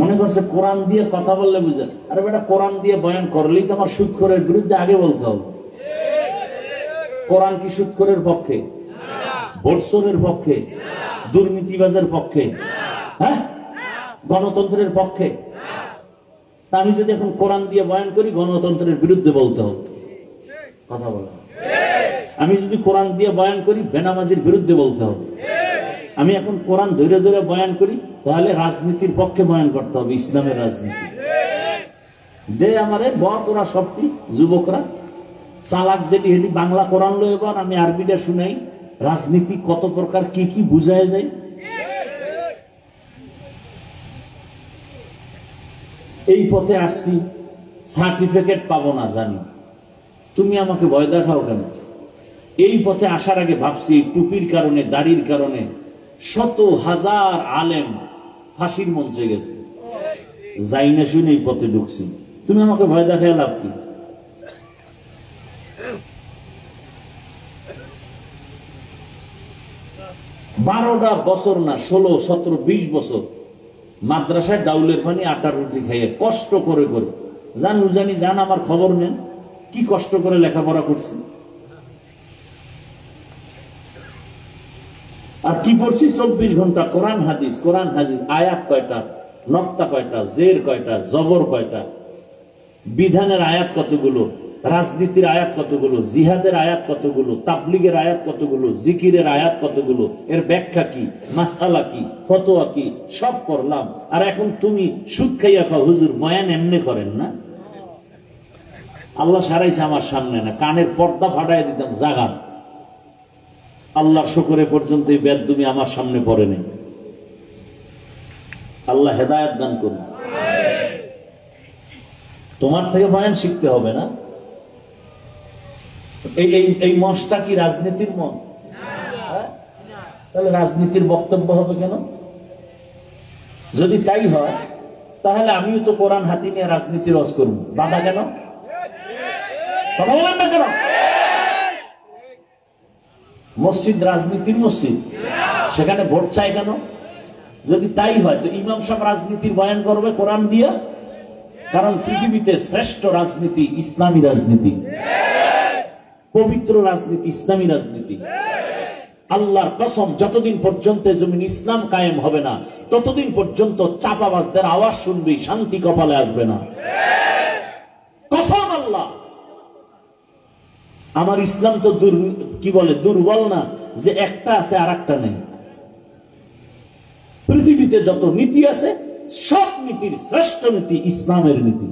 মনে করছে কোরআন দিয়ে কথা বললে বুঝে। আরে বেটা, কোরআন দিয়ে বয়ান করলেই তো আমার সুদখোরের বিরুদ্ধে আগে বলতে হবে। কোরআন কি সুদখোরের পক্ষে, ভোটচোরের পক্ষে, দুর্নীতিবাজের পক্ষে, হ্যাঁ, গণতন্ত্রের পক্ষে? আমি যদি এখন কোরআন দিয়ে বয়ান করি, গণতন্ত্রের বিরুদ্ধে বলতে হবে, কথা বলা। আমি যদি কোরআন দিয়ে বয়ান করি, বেনামাজির বিরুদ্ধে বলতে হবে। আমি এখন কোরআন ধরে ধরে বয়ান করি, তাহলে রাজনীতির পক্ষে বয়ান করতে হবে, ইসলামের রাজনীতি। দে আমারে বড় তোরা সবটি যুবকরা চালাক যেটি হেটি বাংলা কোরআন লো, এবার আমি আরবিটা শুনাই, রাজনীতি কত প্রকার কি কি বুঝায় যায়। এই পথে আসছি, সার্টিফিকেট পাবো না জানি, তুমি আমাকে ভয় দেখাও কেন? এই পথে আসার আগে ভাবছি টুপির কারণে, দাড়ির কারণে শত হাজার আলেম ফাঁসির মঞ্চে গেছে, যাই না শুনে এই পথে ঢুকছি, তুমি আমাকে ভয় দেখায় লাভ কি? 12টা বছর না 16, 17, 20 বছর মাদ্রাসায় ডাউলের পানি আটার রুটি খাইয়ে কষ্ট করে করে জানি জান, আমার খবর নেন কি কষ্ট করে লেখাপড়া করছি। আর কি পড়ছি 24 ঘন্টা কোরআন হাদিস, আয়াত কয়টা, নক্তা কয়টা, জের কয়টা, জবর কয়টা, বিধানের আয়াত কতগুলো, রাজনীতির আয়াত কতগুলো, জিহাদের আয়াত কতগুলো, তাবলিগের আয়াত কতগুলো, জিকিরের আয়াত কতগুলো, এর ব্যাখ্যা কি, মাসআলা কি, ফতোয়া কি, সব পড়লাম। আর এখন তুমি সুদ খাইয়া খাও, হুজুর বয়ান এমনি করেন না। আল্লাহ সারাইছে আমার সামনে না, কানের পর্দা ফাটাই দিতাম জাগান। আল্লাহর শুকরে পর্যন্ত এই বেদুমি আমার সামনে পড়ে নেই। আল্লাহ হেদায়েত দান করুন। তোমার থেকে বয়ান শিখতে হবে না। এই মঞ্চটা কি রাজনীতির মঞ্চ? তাহলে রাজনীতির বক্তব্য হবে কেন? যদি তাই হয় তাহলে আমিও তো কোরআন হাতি নিয়ে রাজনীতি রস করব, বাধা কেন? কথা বলেন না কেন? মসজিদ রাজনীতির মসজিদ, সেখানে ভোট চাই কেন? যদি তাই হয় তো ইমাম সাহেব রাজনীতির বয়ান করবে কোরআন দিয়া। কারণ পৃথিবীতে শ্রেষ্ঠ রাজনীতি ইসলামী রাজনীতি, পবিত্র রাজনীতি ইসলামী রাজনীতি। আল্লাহর কসম, যতদিন পর্যন্ত জমিন ইসলাম কায়েম হবে না ততদিন পর্যন্ত চাপাবাজদের আওয়াজ শুনবি, শান্তি কপালে আসবে না। কসম আল্লাহ। আমার ইসলাম তো দুর্বল না যে একটা আছে আর একটা নেই। পৃথিবীতে যত নীতি আছে সব নীতির শ্রেষ্ঠ নীতি ইসলামের নীতি।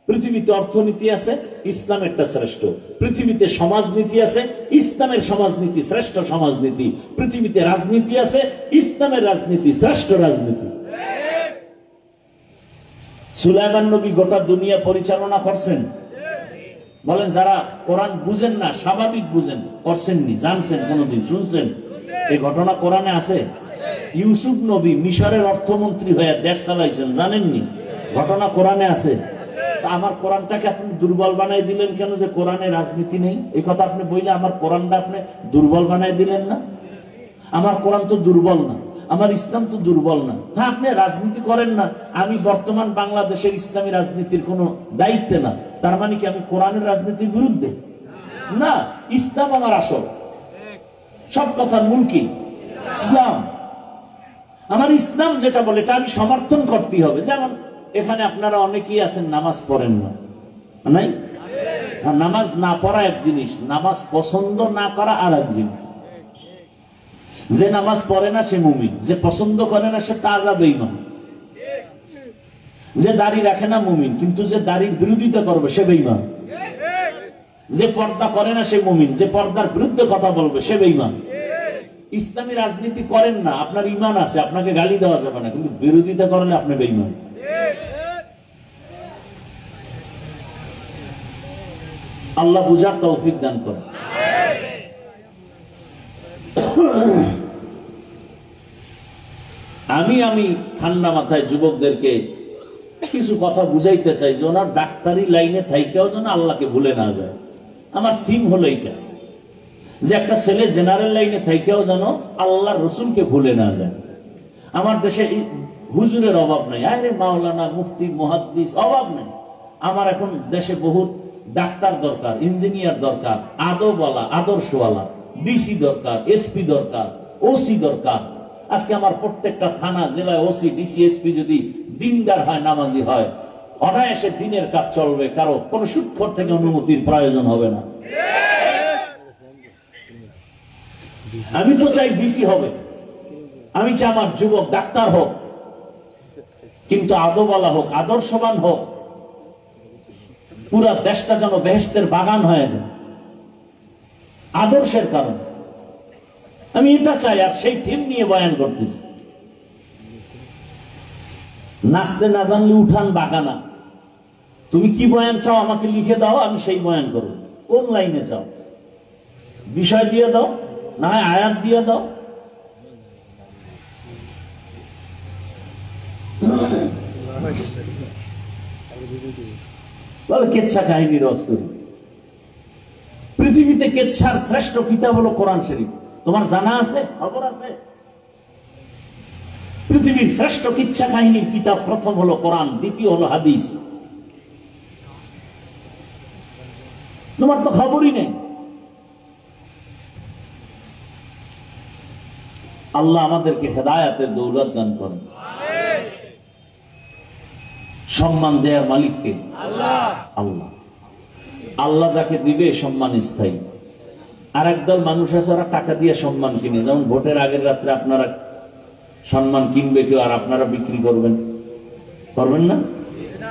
পৃথিবীতে অর্থনীতি আছে, ইসলামেরটা শ্রেষ্ঠ। পৃথিবীতে সমাজনীতি আছে, ইসলামের সমাজনীতি শ্রেষ্ঠ সমাজনীতি। পৃথিবীতে রাজনীতি আছে, ইসলামের রাজনীতি শ্রেষ্ঠ রাজনীতি। সুলাইমান নবী গোটা দুনিয়া পরিচালনা করছেন। বলেন, যারা কোরআন বুঝেন না, স্বাভাবিক বুঝেন, করছেননি, জানছেন, কোনদিন শুনছেন? এই ঘটনা কোরআনে আছে। ইউসুফ নবী মিশরের অর্থমন্ত্রী হয়ে দেশ চালাইছেন, জানেননি? ঘটনা কোরআনে আছে। আমার কোরআনটাকে আপনি দুর্বল বানাই দিলেন কেন যে কোরআনে রাজনীতি নেই? এই কথা আপনি বললে আমার কোরআনটা আপনি দুর্বল বানাই দিলেন না? আমার কোরআন তো দুর্বল না, আমার ইসলাম তো দুর্বল না। হ্যাঁ, আপনি রাজনীতি করেন না, আমি বর্তমান বাংলাদেশের ইসলামী রাজনীতির কোনো দায়িত্বে না, তার মানে কি আমি কোরআনের রাজনীতির বিরুদ্ধে? না, ইসলাম আমার আসল, সব কথার মূল কি? ইসলাম। আমার ইসলাম যেটা বলে এটা আমি সমর্থন করতেই হবে। যেমন এখানে আপনারা অনেকেই আছেন নামাজ পড়েন না, নাই? নামাজ না পড়া এক জিনিস, নামাজ পছন্দ না করা আর এক জিনিস। যে নামাজ পড়ে না সে মুমিন, যে পছন্দ করে না সে তাজা বেঈমান। যে দাড়ি রাখে না মুমিন, কিন্তু যে দাড়ির বিরোধিতা করবে সে বেঈমান। যে পর্দা করে না সে মুমিন, যে পর্দার বিরুদ্ধে কথা বলবে সে বেঈমান। ইসলামী রাজনীতি করেন না, আপনার ঈমান আছে, আপনাকে গালি দেওয়া যাবে না, কিন্তু বিরোধিতা করলে আপনি বেঈমান। আল্লাহ বুঝার তৌফিক দান করেন। আমি ঠান্ডা মাথায় যুবকদেরকে কিছু কথা বুঝাইতে চাই যে ওনার ডাক্তারি লাইনে থাইকেও যেন আল্লাহকে ভুলে না যায়। আমার থিম হলো এইটা, যে একটা ছেলে জেনারেল লাইনে থাইকেও যেন আল্লাহ রসুলকে ভুলে না যায়। আমার দেশে হুজুরের অভাব নাই, আরে মাওলানা, মুফতি, মুহাদ্দিস অভাব নাই। আমার এখন দেশে বহুত ডাক্তার দরকার, ইঞ্জিনিয়ার দরকার, আদবওয়ালা, আদর্শওয়ালা, ডিসি দরকার, এসপি দরকার, ওসি দরকার। আজকে আমার প্রত্যেকটা থানা, জেলায় ওসি, ডিসি, এসপি যদি দিনদার হয়, নামাজি হয়, অনায়াসে দিনের কাজ চলবে, কারো কোন সুৎখর থেকে অনুমতির প্রয়োজন হবে না। আমি তো চাই ডিসি হবে, আমি চাই আমার যুবক ডাক্তার হোক, কিন্তু আদবওয়ালা হোক, আদর্শবান হোক, পুরা দেশটা যেন বেহেশতের বাগান হয়ে যায় আদর্শের কারণ। আমি এটা চাই, আর সেই থিম নিয়ে বয়ান করতেছি। নাচতে না জানলে উঠান বাগানা। তুমি কি বয়ান চাও আমাকে লিখে দাও, আমি সেই বয়ান করব। কোন লাইনে চাও বিষয় দিয়ে দাও, না হয় আয়াত দিয়ে দাও। কেচ্ছা কাহিনী রস করি। পৃথিবীতে কেচ্ছার শ্রেষ্ঠ কিতাব হলো কোরআন শরীফ। তোমার জানা আছে, খবর আছে? পৃথিবীর শ্রেষ্ঠ কিচ্ছা কাহিনীর কিতাব প্রথম হলো কোরআন, দ্বিতীয় হলো হাদিস। তোমার তো খবরই নেই। আল্লাহ আমাদেরকে হেদায়েতের দৌলত দান করেন। সম্মান দেওয়ার মালিককে আল্লাহ। আল্লাহ আল্লাহ যাকে দিবে সম্মান স্থায়ী। আর একদল মানুষ আছে ওরা টাকা দিয়ে সম্মান কিনে, যেমন ভোটের আগের রাত্রে আপনারা সম্মান কিনবে কেউ, আর আপনারা বিক্রি করবেন, করবেন না?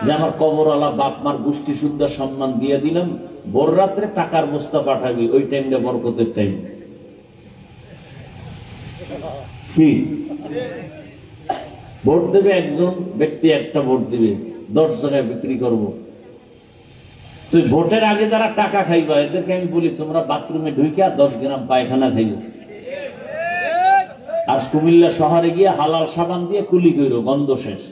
যে আমার কবরওয়ালা বাপ মার গোষ্ঠী শুদ্ধ সম্মান দিয়ে দিলাম, ভোর রাত্রে টাকার বস্তা পাঠাবি, ওই টাইমটা বরকতের টাইম। কি ভোট দেবে একজন ব্যক্তি, একটা ভোট দিবে, 10 জায়গায় বিক্রি করব। তুই ভোটের আগে যারা টাকা খাইবা এদেরকে আমি বলি তোমরা বাথরুমে ঢুকে 10 গ্রাম পায়খানা খাইবে, আর কুমিল্লা শহরে গিয়ে হালাল সাবান দিয়ে কুলি কইরো, গন্ধ শেষ।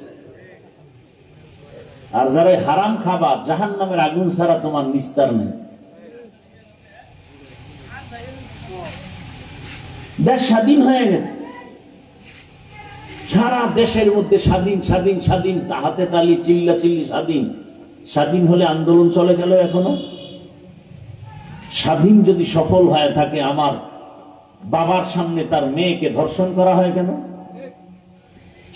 আর যারা হারাম খাবা জাহান্নামের আগুন ছাড়া তোমার নিস্তার নেই। দেশ স্বাধীন হয়ে গেছে, সারা দেশের মধ্যে স্বাধীন স্বাধীন স্বাধীন, হাতে তালি, চিল্লা চিল্লি স্বাধীন। স্বাধীন হলে আন্দোলন চলে গেল এখনো। স্বাধীন যদি সফল হয়ে থাকে, আমার বাবার সামনে তার মেয়েকে ধর্ষণ করা হয় কেন?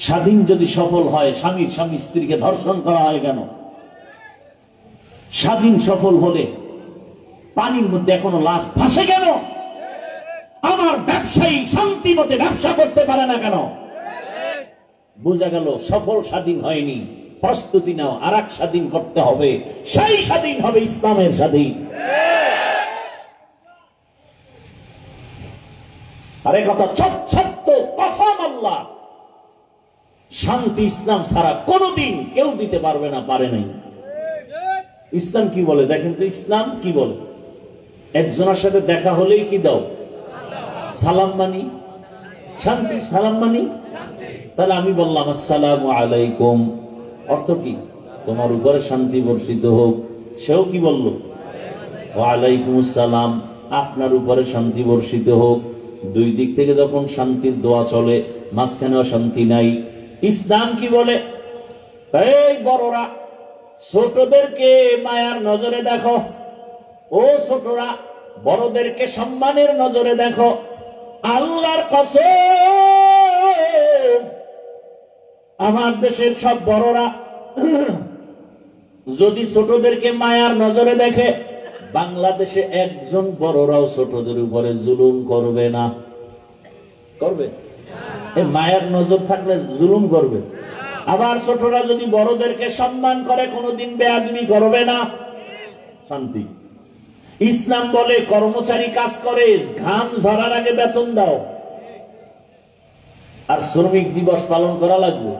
স্বাধীন যদি সফল হয়, স্বামীর স্বামী স্ত্রীকে ধর্ষণ করা হয় কেন? স্বাধীন সফল হলে পানির মধ্যে এখনো লাশ ভাসে কেন? আমার ব্যবসায়ী শান্তি মতে ব্যবসা করতে পারে না কেন? বোঝা গেল সফল স্বাধীন হয়নি। প্রস্তুতি নাও, আর এক স্বাধীন করতে হবে, সেই স্বাধীন হবে ইসলামের স্বাধীন। আরে কথা সত্য, কসম আল্লাহ, শান্তি ইসলাম ছাড়া কোনদিন কেউ দিতে পারবে না, পারে নাই। ইসলাম কি বলে দেখেন তো, ইসলাম কি বলে? একজনের সাথে দেখা হলেই কি দাও? সালাম মানি, শান্তি। সালাম মানি, তাহলে আমি বললাম আসসালামু আলাইকুম, অর্থ কি? তোমার উপরে শান্তি বর্ষিত হোক। সেও কি বলল? ওয়ালাইকুম আসসালাম, আপনার উপরে শান্তি বর্ষিত হোক। দুই দিক থেকে যখন শান্তির দোয়া চলে, মাঝখানেও শান্তি নাই। ইসলাম কি বলে? এই বড়রা ছোটদেরকে মায়ার নজরে দেখো, ও ছোটরা বড়দেরকে সম্মানের নজরে দেখো। আল্লাহর কসম, আমার দেশের সব বড়রা যদি ছোটদেরকে মায়ার নজরে দেখে, বাংলাদেশে একজন বড়রাও ছোটদের উপরে জুলুম করবে না। করবে? এই মায়ার নজর থাকলে জুলুম করবে। আবার ছোটরা যদি বড়দেরকে সম্মান করে, কোনোদিন বেয়াদবি করবে না। শান্তি। ইসলাম বলে কর্মচারী কাজ করে, ঘাম ঝরার আগে বেতন দাও। আর শ্রমিক দিবস পালন করা লাগবে।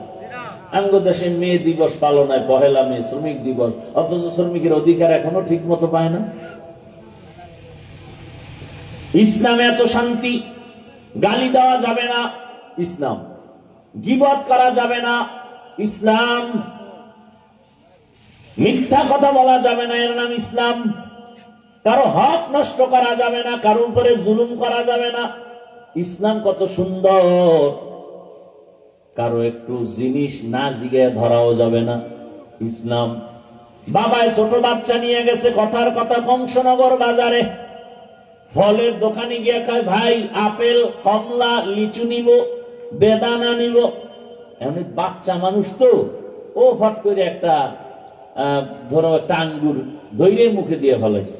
আমগো দেশে মে দিবস পালন হয়, 1 মে শ্রমিক দিবস, অথচ শ্রমিকের অধিকার এখনো ঠিক মতো পায় না। ইসলামে এত শান্তি। গালি দেওয়া যাবে না, ইসলাম। গীবত করা যাবে না, ইসলাম। মিথ্যা কথা বলা যাবে না, এর নাম ইসলাম। কারো হক নষ্ট করা যাবে না, কারো উপরে জুলুম করা যাবে না। ইসলাম কত সুন্দর। কারো একটু জিনিস না জিগে ধরাও যাবে না, ইসলাম। বাবায় ছোট বাচ্চা নিয়ে গেছে, কথার কথা কংসনগর বাজারে, ফলের দোকানে গিয়ে কয়, ভাই আপেল, কমলা, লিচু নিব, বেদানা নিব। এমনি বাচ্চা মানুষ তো, ও ফট করে একটা ধরো একটা আঙ্গুর ধৈর্যের মুখে দিয়ে ফেলাইছে।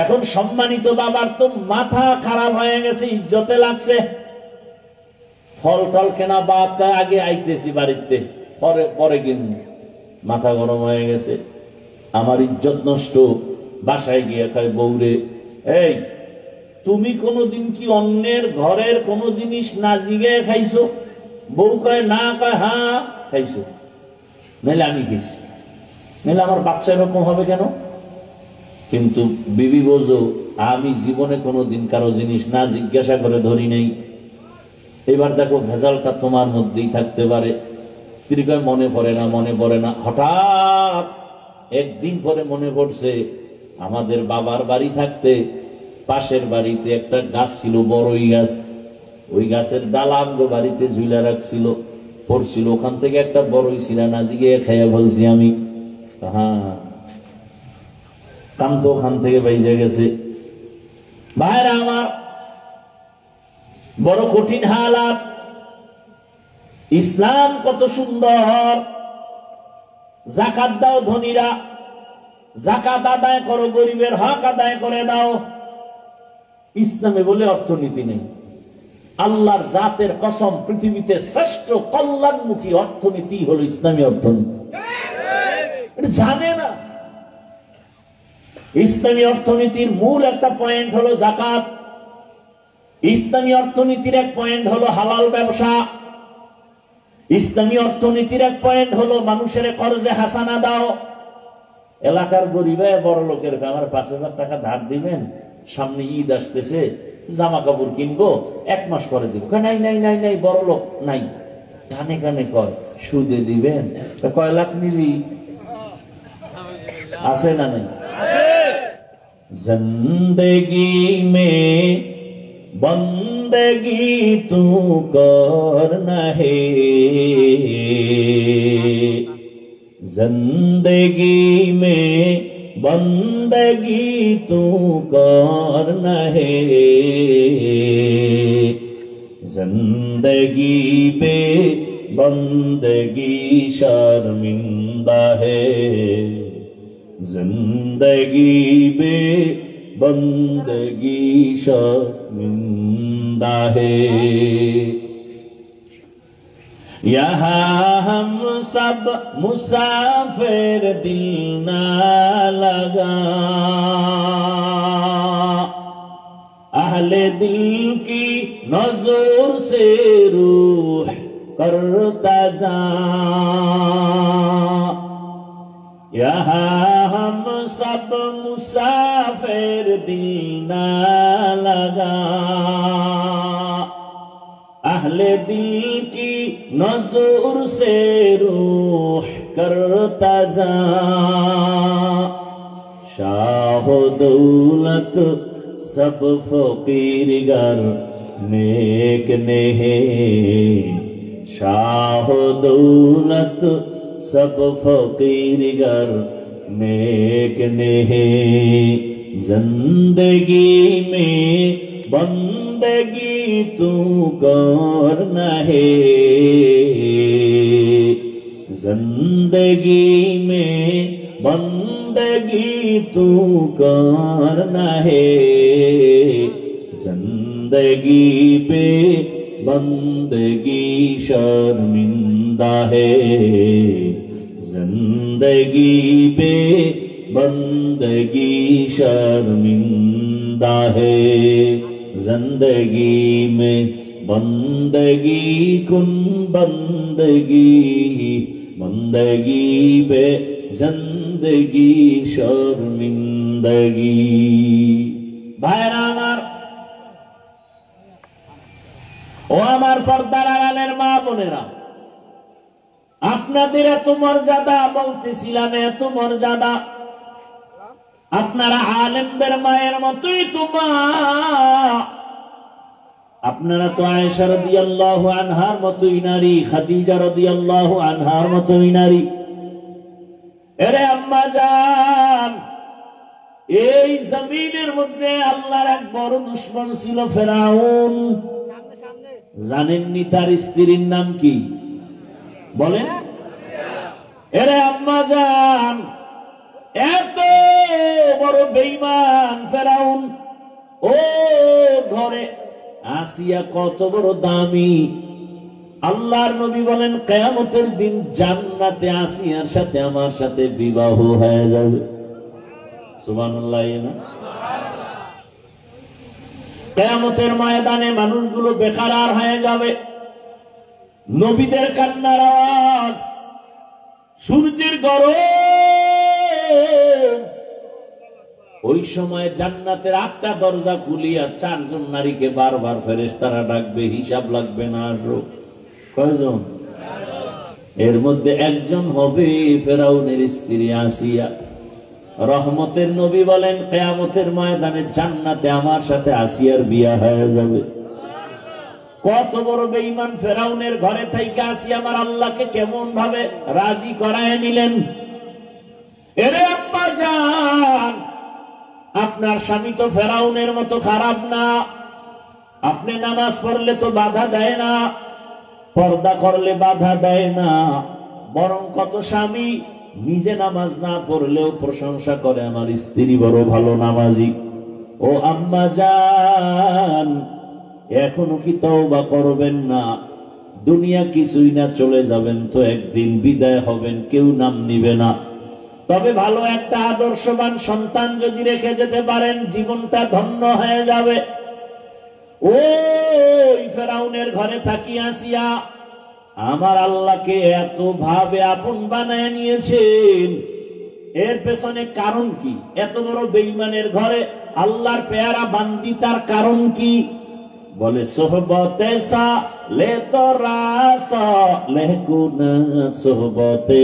এখন সম্মানিত বাবার তো মাথা খারাপ হয়ে গেছে, ইজ্জতে লাগছে। ফল টল কেনা বাদ, আগে আইতেছি বাড়িতে, পরে কিন্তু মাথা গরম হয়ে গেছে, আমার ইজ্জত নষ্ট। বাসায় গিয়ে কয় বউরে, এই তুমি কোনদিন কি অন্যের ঘরের কোন জিনিস না জিগে খাইছো? বউ কয় না, কয় হ্যাঁ খাইছো। নাহলে আমি খেয়েছি, নাহলে আমার বাচ্চা এরকম হবে কেন? কিন্তু বিবি বোঝো, আমি জীবনে কোনোদিন কারো জিনিস না জিজ্ঞাসা করে ধরি নাই। এবার দেখো ভেজালটা তোমার মধ্যেই থাকতে পারে। স্ত্রী কয় মনে পড়ে না, মনে পড়ে না। হঠাৎ একদিন পরে মনে পড়ছে, আমাদের বাবার বাড়ি থাকতে পাশের বাড়িতে একটা গাছ ছিল, বড়ই গাছ। ওই গাছের ডালা আমগো বাড়িতে ঝুলা রাখছিল, পড়ছিল। ওখান থেকে একটা বড়ই ছিলা নাজি গিয়ে খাইয়া বলছি আমি। হ্যাঁ, কাম তো ওখান থেকে বাইজে গেছে। ভাইরা আমার, বড় কঠিন হালাত। ইসলাম কত সুন্দর। যাকাত দাও ধনীরা, যাকাত আদায় করো, গরিবের হক আদায় করে দাও। ইসলামে বলে অর্থনীতি নেই। আল্লাহর জাতের কসম, পৃথিবীতে শ্রেষ্ঠ কল্যাণমুখী অর্থনীতি হলো ইসলামী অর্থনীতি। এটা জানে না। ইসলামী অর্থনীতির মূল একটা পয়েন্ট হলো যাকাত। ইসলামী অর্থনীতির এক পয়েন্ট হলো হালাল ব্যবসা। ইসলামী অর্থনীতির এক পয়েন্ট হলো মানুষের কর্জে হাসানা দাও। এলাকার গরিবে বড় লোকের আমার 5,000 টাকা ধার দিবেন, সামনে ঈদ আসতেছে, জামা কাপড় কিনবো, 1 মাস পরে দিব। নাই নাই নাই নাই, বড় লোক নাই। কানে কানে কয় সুদে দিবেন। কয় লাখ নিবি? আছে না নাই? জিন্দেগি মে বন্দেগি তু করনা হে, जिंदगी में बंदगी तू करना है, जिंदगी पे बंदगी शर्मिंदा है, जिंदगी पे बंदगी शर्मिंदा है। यहाँ हम सब मुसाफिर, दिल ना लगा, अहले दिल की नजर से रूह करता जा। यहाँ हम सब मुसाफिर, दिल ना लगा, अहले दिल की नजर से रूह करता जा। शाह दौलत सब फकीर गर नेक नेहे, शाह दौलत सब फकीर गर नेक नेहे, जिंदगी में बंदगी तू करना है, जिंदगी में बंदगी तू करना है, जिंदगी पे बंदगी शर्मिंदा है, जिंदगी पे बंदगी शर्मिंदा है, जिंदगी में बंदगी कुन बंदगी, बंदगी पे जिंदगी शर्मिंदगी। भाईरा আমার, ও আমার পর্দার আড়ালের মা বোনেরা, আপনাদের এত মর্যাদা, বলতেছিলাম এত মর্যাদা, আপনারা আলেমদের মায়ের মতোই তো মা। আপনারা তো আয়েশা রাদিয়াল্লাহু আনহার মতোই নারী, খাদিজা রাদিয়াল্লাহু আনহার মতোই নারী। এরে আম্মা জান, এই জমিনের মধ্যে আল্লাহর এক বড় দুশমন ছিল ফেরাউন। জানেননি তার স্ত্রীর নাম কি? বলেন। এরে আম্মা জান, এত বড় বেঈমান ফেরাউন, ও ঘরে আসিয়া কত বড় দামি। আল্লাহর নবী বলেন কিয়ামতের দিন জান্নাতে আসিয়ার সাথে আমার সাথে বিবাহ হয়ে যাবে। সুবহানাল্লাহ। না, কিয়ামতের ময়দানে মানুষগুলো বেকার হয়ে যাবে। নবীদের কান্নার আওয়াজ, সূর্যের গরম, ওই সময় জান্নাতের 8টা দরজা খুলিয়া 4 জন নারীকে বারবার ফেরেশতারা ডাকবে, হিসাব লাগবে না, আসো। কয়জন? এর মধ্যে একজন হবে ফেরাউনের স্ত্রী আসিয়া। রহমতের নবী বলেন কিয়ামতের ময়দানে জান্নাতে আমার সাথে আসিয়ার বিয়া হয়ে যাবে। কত বড় বেঈমান ফেরাউনের ঘরে থেকে আসিয়া আমার আল্লাহকে কেমন ভাবে রাজি করায় নিলেন। এরে আব্বা জান, আপনার স্বামী তো ফেরাউনের মতো খারাপ না। আপনি নামাজ পড়লে তো বাধা দেয় না, পর্দা করলে বাধা দেয় না, বরং কত স্বামী নিজে নামাজ না পড়লেও প্রশংসা করে আমার স্ত্রী বড় ভালো নামাজি। ও আম্মা জান, এখনো কি তওবা করবেন না? দুনিয়া কিছুই না, চলে যাবেন তো একদিন, বিদায় হবেন, কেউ নাম নিবে না। তবে ভালো একটা আদর্শবান সন্তান যদি রেখে যেতে পারেন, জীবনটা ধন্য হয়ে যাবে। ওই ফেরাউনের ঘরে থাকি আসিয়া আমার আল্লাহকে এত ভাবে আপন বানায় নিয়েছেন, এর পেছনে কারণ কি? এত বড় বেঈমানের ঘরে আল্লাহর পেয়ারা বান্দি, তার কারণ কি? বলে সোহবতে সা লে তো রাস লেকুনা সোহবতে